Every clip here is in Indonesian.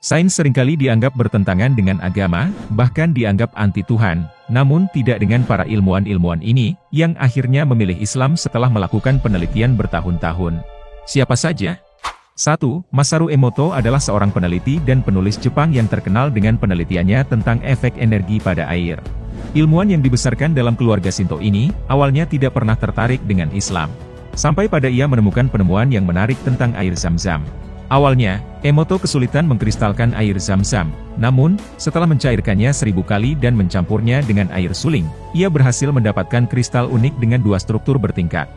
Sains seringkali dianggap bertentangan dengan agama, bahkan dianggap anti Tuhan, namun tidak dengan para ilmuwan-ilmuwan ini, yang akhirnya memilih Islam setelah melakukan penelitian bertahun-tahun. Siapa saja? 1. Masaru Emoto adalah seorang peneliti dan penulis Jepang yang terkenal dengan penelitiannya tentang efek energi pada air. Ilmuwan yang dibesarkan dalam keluarga Shinto ini, awalnya tidak pernah tertarik dengan Islam. Sampai pada ia menemukan penemuan yang menarik tentang air Zam-Zam. Awalnya, Emoto kesulitan mengkristalkan air Zam-Zam, namun, setelah mencairkannya 1000 kali dan mencampurnya dengan air suling, ia berhasil mendapatkan kristal unik dengan 2 struktur bertingkat.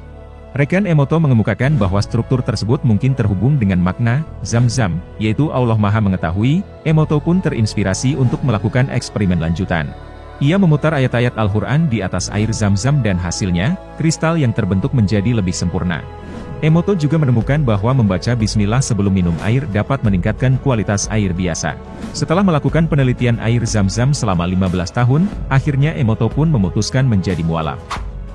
Rekan Emoto mengemukakan bahwa struktur tersebut mungkin terhubung dengan makna Zam-Zam, yaitu Allah Maha Mengetahui. Emoto pun terinspirasi untuk melakukan eksperimen lanjutan. Ia memutar ayat-ayat Al-Quran di atas air Zam-Zam dan hasilnya, kristal yang terbentuk menjadi lebih sempurna. Emoto juga menemukan bahwa membaca bismillah sebelum minum air dapat meningkatkan kualitas air biasa. Setelah melakukan penelitian air Zam-Zam selama 15 tahun, akhirnya Emoto pun memutuskan menjadi mualaf.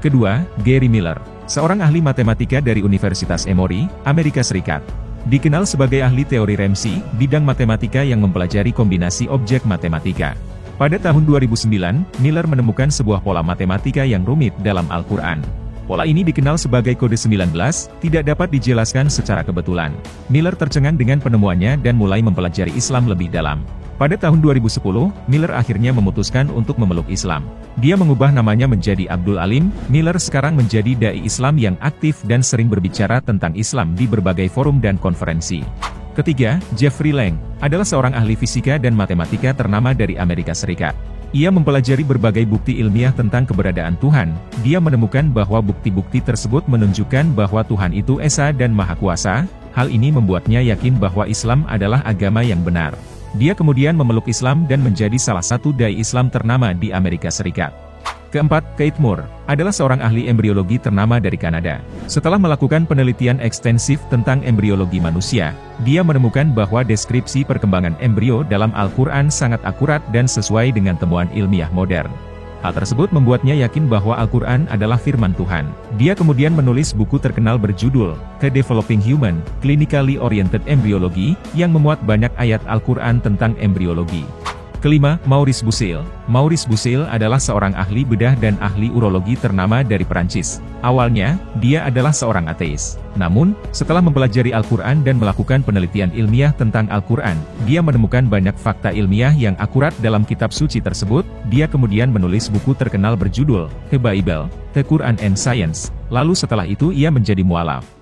Kedua, Gary Miller, seorang ahli matematika dari Universitas Emory, Amerika Serikat. Dikenal sebagai ahli teori Ramsey, bidang matematika yang mempelajari kombinasi objek matematika. Pada tahun 2009, Miller menemukan sebuah pola matematika yang rumit dalam Al-Quran. Pola ini dikenal sebagai kode 19, tidak dapat dijelaskan secara kebetulan. Miller tercengang dengan penemuannya dan mulai mempelajari Islam lebih dalam. Pada tahun 2010, Miller akhirnya memutuskan untuk memeluk Islam. Dia mengubah namanya menjadi Abdul Alim. Miller sekarang menjadi dai Islam yang aktif dan sering berbicara tentang Islam di berbagai forum dan konferensi. Ketiga, Jeffrey Lang, adalah seorang ahli fisika dan matematika ternama dari Amerika Serikat. Ia mempelajari berbagai bukti ilmiah tentang keberadaan Tuhan. Dia menemukan bahwa bukti-bukti tersebut menunjukkan bahwa Tuhan itu Esa dan Maha Kuasa. Hal ini membuatnya yakin bahwa Islam adalah agama yang benar. Dia kemudian memeluk Islam dan menjadi salah satu dai Islam ternama di Amerika Serikat. Keempat, Keith Moore, adalah seorang ahli embriologi ternama dari Kanada. Setelah melakukan penelitian ekstensif tentang embriologi manusia, dia menemukan bahwa deskripsi perkembangan embrio dalam Al-Quran sangat akurat dan sesuai dengan temuan ilmiah modern. Hal tersebut membuatnya yakin bahwa Al-Quran adalah firman Tuhan. Dia kemudian menulis buku terkenal berjudul, The Developing Human, Clinically Oriented Embryology, yang memuat banyak ayat Al-Quran tentang embriologi. Kelima, Maurice Bucaille. Maurice Bucaille adalah seorang ahli bedah dan ahli urologi ternama dari Perancis. Awalnya, dia adalah seorang ateis. Namun, setelah mempelajari Al-Quran dan melakukan penelitian ilmiah tentang Al-Quran, dia menemukan banyak fakta ilmiah yang akurat dalam kitab suci tersebut. Dia kemudian menulis buku terkenal berjudul, The Bible, The Quran and Science. Lalu setelah itu ia menjadi mualaf.